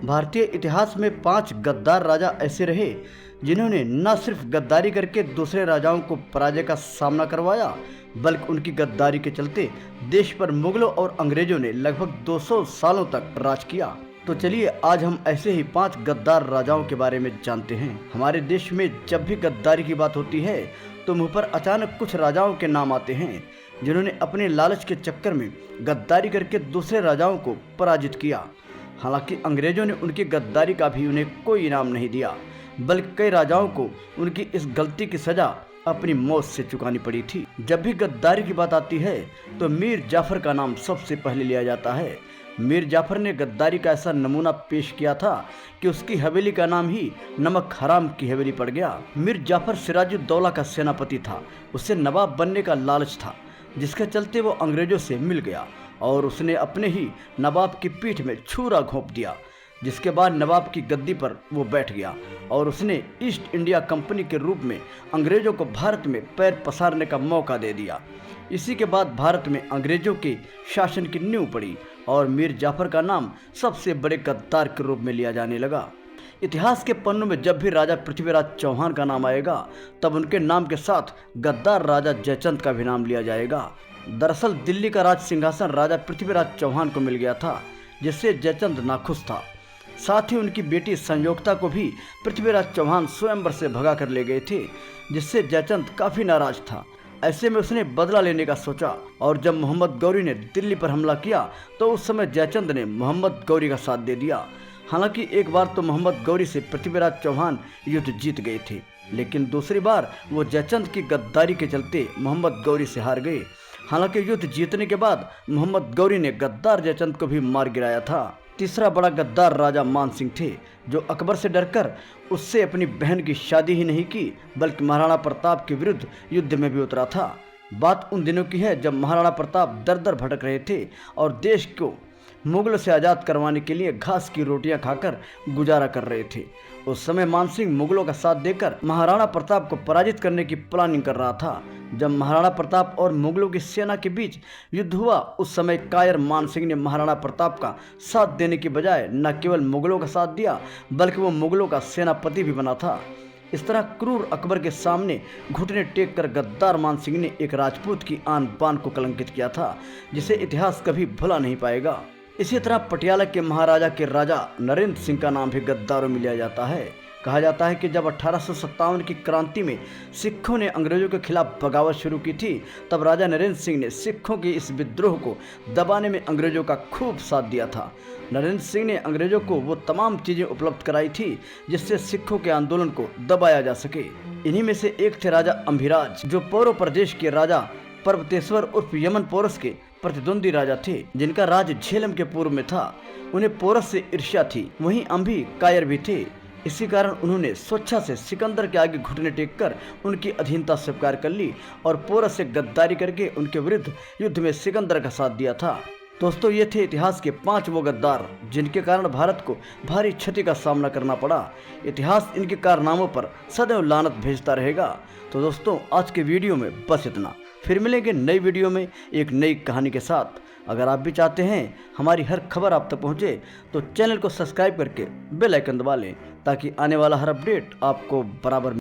भारतीय इतिहास में 5 गद्दार राजा ऐसे रहे जिन्होंने न सिर्फ गद्दारी करके दूसरे राजाओं को पराजय का सामना करवाया, बल्कि उनकी गद्दारी के चलते देश पर मुगलों और अंग्रेजों ने लगभग 200 सालों तक राज किया। तो चलिए आज हम ऐसे ही 5 गद्दार राजाओं के बारे में जानते हैं। हमारे देश में जब भी गद्दारी की बात होती है तो मुंह पर अचानक कुछ राजाओं के नाम आते हैं जिन्होंने अपने लालच के चक्कर में गद्दारी करके दूसरे राजाओं को पराजित किया। हालांकि अंग्रेजों ने उनकी गद्दारी का भी उन्हें कोई इनाम नहीं दिया, बल्कि कई राजाओं को उनकी इस गलती की सजा अपनी मौत से चुकानी पड़ी थी। जब भी गद्दारी की बात आती है तो मीर जाफर का नाम सबसे पहले लिया जाता है। मीर जाफर ने गद्दारी का ऐसा नमूना पेश किया था कि उसकी हवेली का नाम ही नमक हराम की हवेली पड़ गया। मीर जाफर सिराजुद्दौला का सेनापति था। उसे नवाब बनने का लालच था, जिसके चलते वो अंग्रेजों से मिल गया और उसने अपने ही नवाब की पीठ में छुरा घोंप दिया, जिसके बाद नवाब की गद्दी पर वो बैठ गया और उसने ईस्ट इंडिया कंपनी के रूप में अंग्रेजों को भारत में पैर पसारने का मौका दे दिया। इसी के बाद भारत में अंग्रेजों के शासन की नींव पड़ी और मीर जाफर का नाम सबसे बड़े गद्दार के रूप में लिया जाने लगा। इतिहास के पन्नों में जब भी राजा पृथ्वीराज चौहान का नाम आएगा तब उनके नाम के साथ गद्दार राजा जयचंद का भी नाम लिया जाएगा। दरअसल दिल्ली का राज सिंहासन राजा पृथ्वीराज चौहान को मिल गया था, जिससे जयचंद नाखुश था। साथ ही उनकी बेटी संयोगता को भी पृथ्वीराज चौहान स्वयंवर से भगा कर ले गए थे, जिससे जयचंद काफी नाराज था। ऐसे में उसने बदला लेने का सोचा और जब मोहम्मद गौरी ने दिल्ली पर हमला किया तो उस समय जयचंद ने मोहम्मद गौरी का साथ दे दिया। हालांकि एक बार तो मोहम्मद गौरी से पृथ्वीराज चौहान युद्ध जीत गए थे, लेकिन दूसरी बार वो जयचंद की गद्दारी के चलते मोहम्मद गौरी से हार गए। हालांकि युद्ध जीतने के बाद मोहम्मद गौरी ने गद्दार जयचंद को भी मार गिराया था। तीसरा बड़ा गद्दार राजा मान सिंह थे, जो अकबर से डरकर उससे अपनी बहन की शादी ही नहीं की, बल्कि महाराणा प्रताप के विरुद्ध युद्ध में भी उतरा था। बात उन दिनों की है जब महाराणा प्रताप दर दर भटक रहे थे और देश को मुगलों से आज़ाद करवाने के लिए घास की रोटियां खाकर गुजारा कर रहे थे। उस समय मानसिंह मुगलों का साथ देकर महाराणा प्रताप को पराजित करने की प्लानिंग कर रहा था। जब महाराणा प्रताप और मुगलों की सेना के बीच युद्ध हुआ, उस समय कायर मानसिंह ने महाराणा प्रताप का साथ देने की बजाय न केवल मुगलों का साथ दिया, बल्कि वो मुगलों का सेनापति भी बना था। इस तरह क्रूर अकबर के सामने घुटने टेक कर गद्दार मानसिंह ने एक राजपूत की आन बान को कलंकित किया था, जिसे इतिहास कभी भुला नहीं पाएगा। इसी तरह पटियाला के महाराजा के राजा नरेंद्र सिंह का नाम भी गद्दारों में लिया जाता है। कहा जाता है कि जब 1857 की क्रांति में सिखों ने अंग्रेजों के खिलाफ बगावत शुरू की थी, तब राजा नरेंद्र सिंह ने सिखों के इस विद्रोह को दबाने में अंग्रेजों का खूब साथ दिया था। नरेंद्र सिंह ने अंग्रेजों को वो तमाम चीज़ें उपलब्ध कराई थी जिससे सिखों के आंदोलन को दबाया जा सके। इन्हीं में से एक थे राजा अम्भिराज, जो पौरव प्रदेश के राजा पर्वतेश्वर उर्फ यमन पोरस के प्रतिद्वंदी राजा थे, जिनका राज झेलम के पूर्व में था। उन्हें पोरस से ईर्ष्या थी। वहीं अम्भी कायर भी थे। इसी कारण उन्होंने स्वेच्छा से सिकंदर के आगे घुटने टेककर उनकी अधीनता स्वीकार कर ली और पोरस से गद्दारी करके उनके विरुद्ध युद्ध में सिकंदर का साथ दिया था। दोस्तों, ये थे इतिहास के 5 वो गद्दार जिनके कारण भारत को भारी क्षति का सामना करना पड़ा। इतिहास इनके कारनामों पर सदैव लानत भेजता रहेगा। तो दोस्तों, आज के वीडियो में बस इतना। फिर मिलेंगे नई वीडियो में एक नई कहानी के साथ। अगर आप भी चाहते हैं हमारी हर खबर आप तक पहुंचे तो चैनल को सब्सक्राइब करके बेल आइकन दबा लें, ताकि आने वाला हर अपडेट आपको बराबर